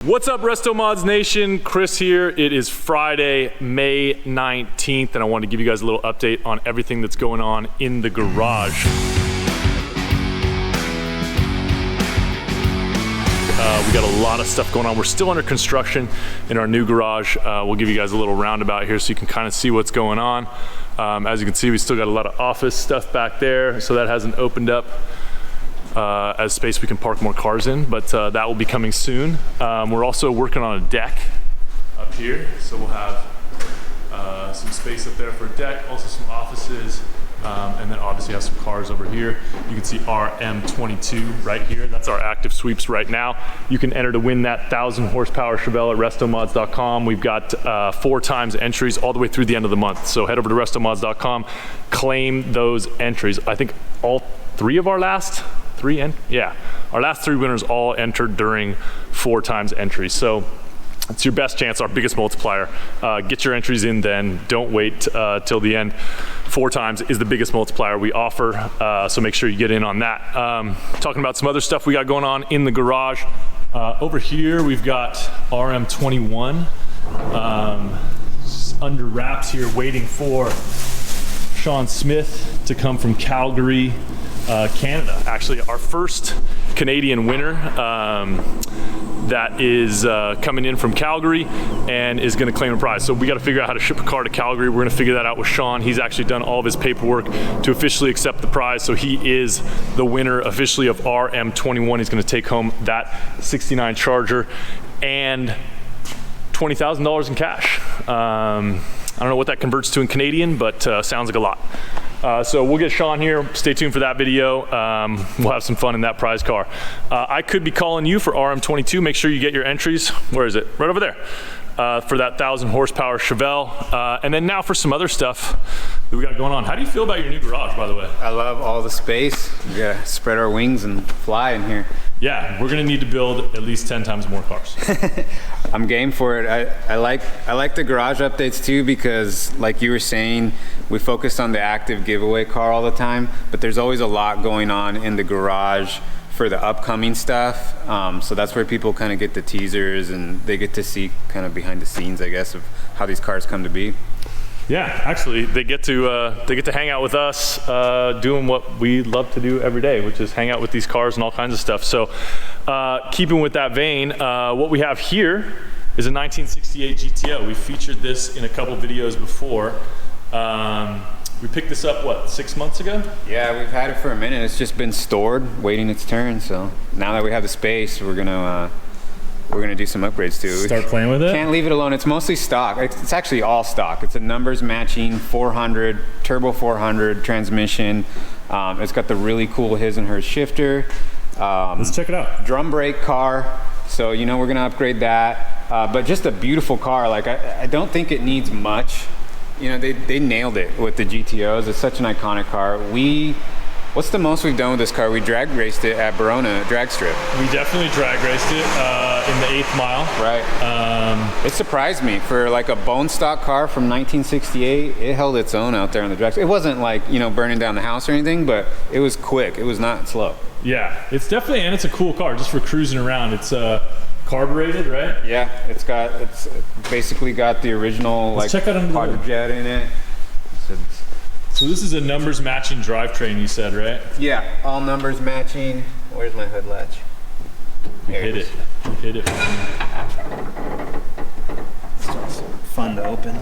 What's up, RestoMods Nation? Chris here. It is Friday, May 19th, and I want to give you guys a little update on everything that's going on in the garage. We got a lot of stuff going on. We're still under construction in our new garage. We'll give you guys a little roundabout here so you can kind of see what's going on. As you can see, we still got a lot of office stuff back there, so that hasn't opened up as space we can park more cars in, but that will be coming soon. We're also working on a deck up here, so we'll have some space up there for a deck, also some offices, and then obviously have some cars over here. You can see RM22 right here. That's our active sweeps right now. You can enter to win that 1,000 horsepower Chevelle at RestoMods.com. We've got 4 times entries all the way through the end of the month. So head over to RestoMods.com, claim those entries. I think all 3 of our last our last 3 winners all entered during 4 times entries. So it's your best chance, our biggest multiplier. Get your entries in then, don't wait till the end. 4 times is the biggest multiplier we offer, so make sure you get in on that. Talking about some other stuff we got going on in the garage. Over here we've got RM21 under wraps here, waiting for Sean Smith to come from Calgary, Canada. Actually, our first Canadian winner that is coming in from Calgary and is going to claim a prize. So we got to figure out how to ship a car to Calgary. We're going to figure that out with Sean. He's actually done all of his paperwork to officially accept the prize. So he is the winner officially of RM21. He's going to take home that 69 Charger and $20,000 in cash. I don't know what that converts to in Canadian, but sounds like a lot. So we'll get Sean here. Stay tuned for that video. We'll have some fun in that prize car. I could be calling you for RM22. Make sure you get your entries. Where is it? Right over there. For that 1,000 horsepower Chevelle. And then now for some other stuff that we got going on. How do you feel about your new garage, by the way? I love all the space. We gotta spread our wings and fly in here. Yeah, we're gonna need to build at least 10 times more cars. I'm game for it. I like the garage updates too, because like you were saying, we focus on the active giveaway car all the time, but there's always a lot going on in the garage for the upcoming stuff. So that's where people kind of get the teasers and they get to see kind of behind the scenes, I guess, of how these cars come to be. Yeah, actually, they get to hang out with us, doing what we love to do every day, which is hang out with these cars and all kinds of stuff. So, keeping with that vein, what we have here is a 1968 GTO. We featured this in a couple videos before. We picked this up, what, 6 months ago? Yeah, we've had it for a minute. It's just been stored, waiting its turn. So now that we have the space, we're gonna do some upgrades to it. Start playing with it? Can't leave it alone. It's mostly stock. It's actually all stock. It's a numbers matching 400, turbo 400 transmission. It's got the really cool his and hers shifter. Let's check it out. Drum brake car. So, you know, we're gonna upgrade that. But just a beautiful car. Like, I don't think it needs much. You know, they nailed it with the GTOs. It's such an iconic car. What's the most we've done with this car? We drag raced it at Verona drag strip. We definitely drag raced it in the 8th mile. Right. It surprised me for like a bone stock car from 1968. It held its own out there on the drag strip. It wasn't like, you know, burning down the house or anything, but it was quick. It was not slow. Yeah, it's definitely, and it's a cool car just for cruising around. It's carbureted, right? Yeah, it's basically got the original like quadrojet in it. So this is a numbers matching drivetrain, you said, right? Yeah, all numbers matching. Where's my hood latch? Hit it. Hit it. It's fun to open.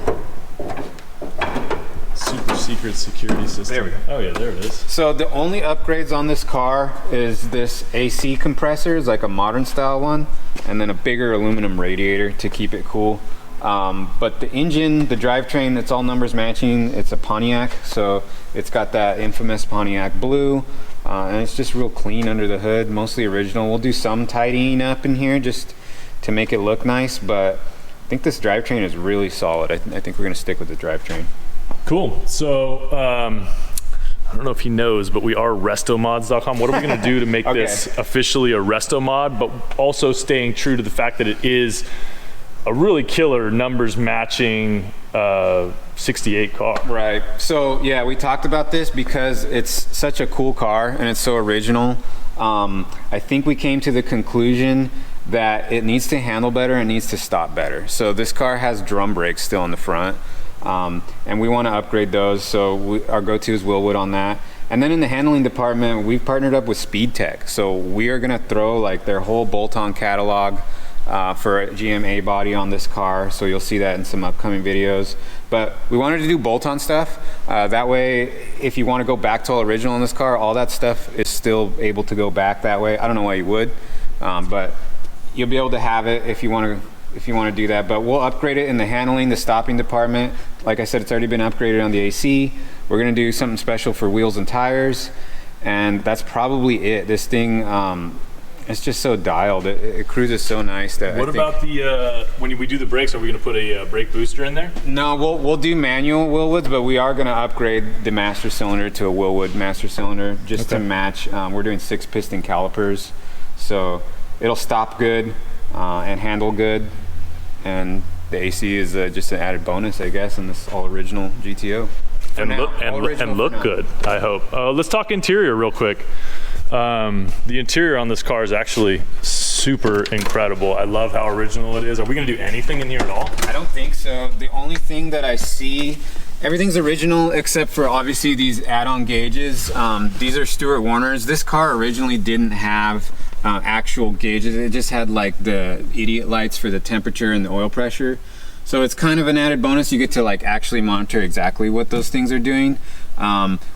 Super secret security system. There we go. Oh yeah, there it is. So the only upgrades on this car is this AC compressor, is like a modern style one, and then a bigger aluminum radiator to keep it cool. But the engine, the drivetrain, it's all numbers matching. It's a Pontiac, so it's got that infamous Pontiac blue, and it's just real clean under the hood, mostly original. We'll do some tidying up in here just to make it look nice, but I think this drivetrain is really solid. I think we're gonna stick with the drivetrain. Cool. So I don't know if he knows, but we are RestoMods.com. What are we going to do to make this officially a RestoMod, but also staying true to the fact that it is a really killer numbers matching 68 car. Right. So yeah, we talked about this because it's such a cool car and it's so original. I think we came to the conclusion that it needs to handle better and needs to stop better. So this car has drum brakes still in the front, and we want to upgrade those. So our go-to is Wilwood on that. And then in the handling department, we've partnered up with Speed Tech. So we are gonna throw like their whole bolt-on catalog for a GMA body on this car. So you'll see that in some upcoming videos. But we wanted to do bolt-on stuff. That way, if you wanna go back to all original in this car, all that stuff is still able to go back that way. I don't know why you would, but you'll be able to have it if you wanna do that. But we'll upgrade it in the handling, the stopping department. Like I said, it's already been upgraded on the AC. We're gonna do something special for wheels and tires, and that's probably it. This thing, it's just so dialed. It cruises so nice that. What about the when we do the brakes? Are we gonna put a brake booster in there? No, we'll do manual Wilwoods, but we are gonna upgrade the master cylinder to a Wilwood master cylinder just to match. We're doing 6-piston calipers, so it'll stop good and handle good, and the AC is just an added bonus, I guess, in this all original GTO. And look good, I hope. Let's talk interior real quick. The interior on this car is actually super incredible. I love how original it is. Are we gonna do anything in here at all? I don't think so. The only thing that I see, everything's original except for obviously these add-on gauges. These are Stewart Warner's. This car originally didn't have actual gauges. It just had like the idiot lights for the temperature and the oil pressure. So it's kind of an added bonus. You get to like actually monitor exactly what those things are doing.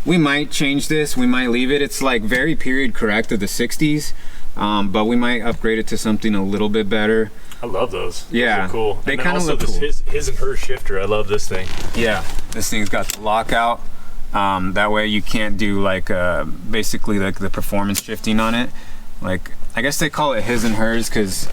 We might change this, we might leave it. It's like very period correct of the 60s, but we might upgrade it to something a little bit better. I love those. Yeah, those are cool. They kind of look this cool. His and her shifter. I love this thing. Yeah, this thing's got the lockout. That way you can't do like basically like the performance shifting on it. Like I guess they call it his and hers because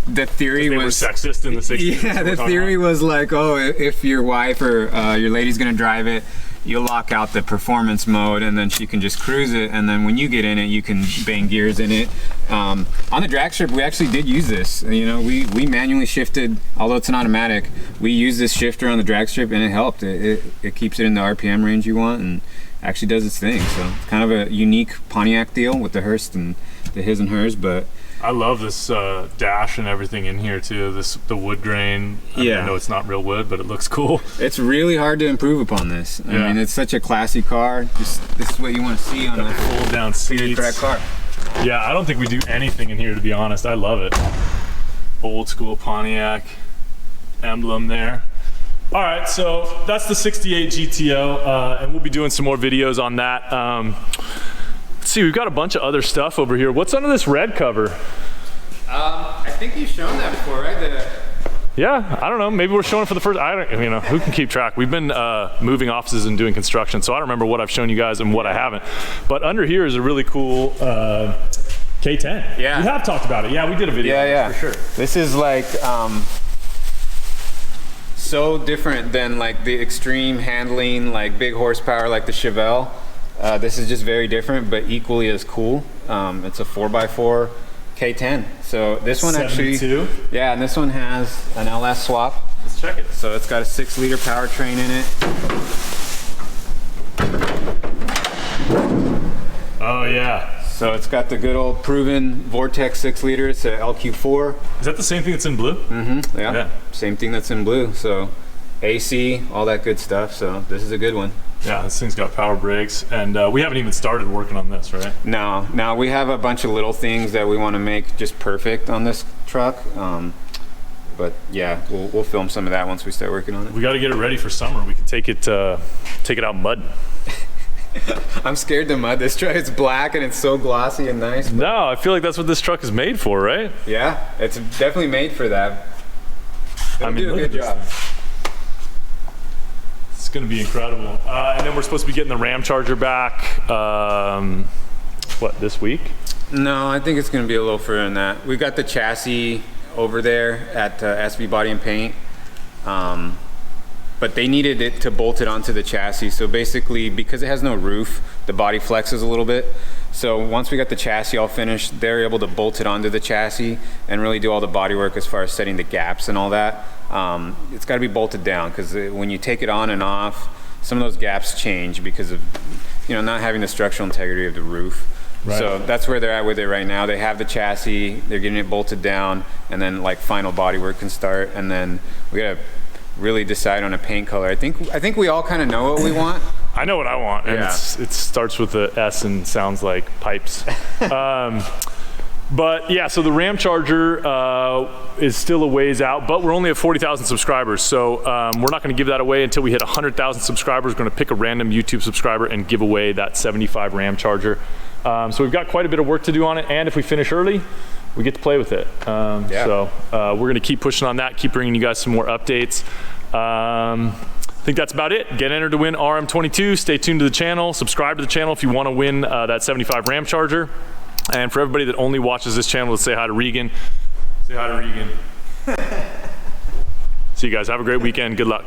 the theory was were sexist in the 60s. Yeah, the theory was like, oh, if your wife or your lady's gonna drive it, you'll lock out the performance mode and then she can just cruise it, and then when you get in it you can bang gears in it. On the drag strip we actually did use this. You know, we manually shifted, although it's an automatic, we used this shifter on the drag strip and it helped. It keeps it in the RPM range you want and actually does its thing. So it's kind of a unique Pontiac deal with the Hurst and the his and hers. But I love this dash and everything in here too. The wood grain. I know it's not real wood, but it looks cool. It's really hard to improve upon this. I mean, it's such a classy car. This is what you want to see on a fold down seats. Track car. Yeah, I don't think we do anything in here, to be honest. I love it. Old school Pontiac emblem there. All right, so that's the 68 GTO, and we'll be doing some more videos on that. Let's see, we've got a bunch of other stuff over here. What's under this red cover? I think you've shown that before, right? Yeah, I don't know. Maybe we're showing it for the first. Who can keep track? We've been moving offices and doing construction, so I don't remember what I've shown you guys and what I haven't. But under here is a really cool K10. Yeah, we have talked about it. Yeah, we did a video. Yeah, for sure. This is like so different than like the extreme handling, like big horsepower, like the Chevelle. This is just very different, but equally as cool. It's a 4x4 K10. So this one 72? actually, yeah, and this one has an LS swap. Let's check it. So it's got a 6-liter powertrain in it. Oh yeah. So it's got the good old proven Vortex 6-liter. It's a LQ4. Is that the same thing that's in blue? Mm-hmm. Yeah. Same thing that's in blue. So AC, all that good stuff. So this is a good one. Yeah, this thing's got power brakes, and we haven't even started working on this, right? No, we have a bunch of little things that we want to make just perfect on this truck. But yeah, we'll film some of that once we start working on it. We got to get it ready for summer. We can take it out mud. I'm scared to mud this truck. It's black and it's so glossy and nice. No, I feel like that's what this truck is made for, right? Yeah, it's definitely made for that. It'll do a good job. It's going to be incredible. And then we're supposed to be getting the Ramcharger back, what, this week? No, I think it's going to be a little further than that. We've got the chassis over there at SV Body and Paint, but they needed it to bolt it onto the chassis. So basically, because it has no roof, the body flexes a little bit. So once we got the chassis all finished, they're able to bolt it onto the chassis and really do all the body work as far as setting the gaps and all that. It's got to be bolted down because when you take it on and off, some of those gaps change because of not having the structural integrity of the roof. Right. So that's where they're at with it right now. They have the chassis, they're getting it bolted down, and then like final bodywork can start, and then we gotta really decide on a paint color. I think we all kind of know what we want. I know what I want, and it starts with the S and sounds like pipes. But yeah, so the Ramcharger is still a ways out, but we're only at 40,000 subscribers. So we're not gonna give that away until we hit 100,000 subscribers. We're gonna pick a random YouTube subscriber and give away that 75 Ramcharger. So we've got quite a bit of work to do on it, and if we finish early, we get to play with it. So we're gonna keep pushing on that, keep bringing you guys some more updates. I think that's about it. Get entered to win RM22. Stay tuned to the channel. Subscribe to the channel if you want to win that 75 Ramcharger. And for everybody that only watches this channel, let's say hi to Regan. Say hi to Regan. See you guys. Have a great weekend. Good luck.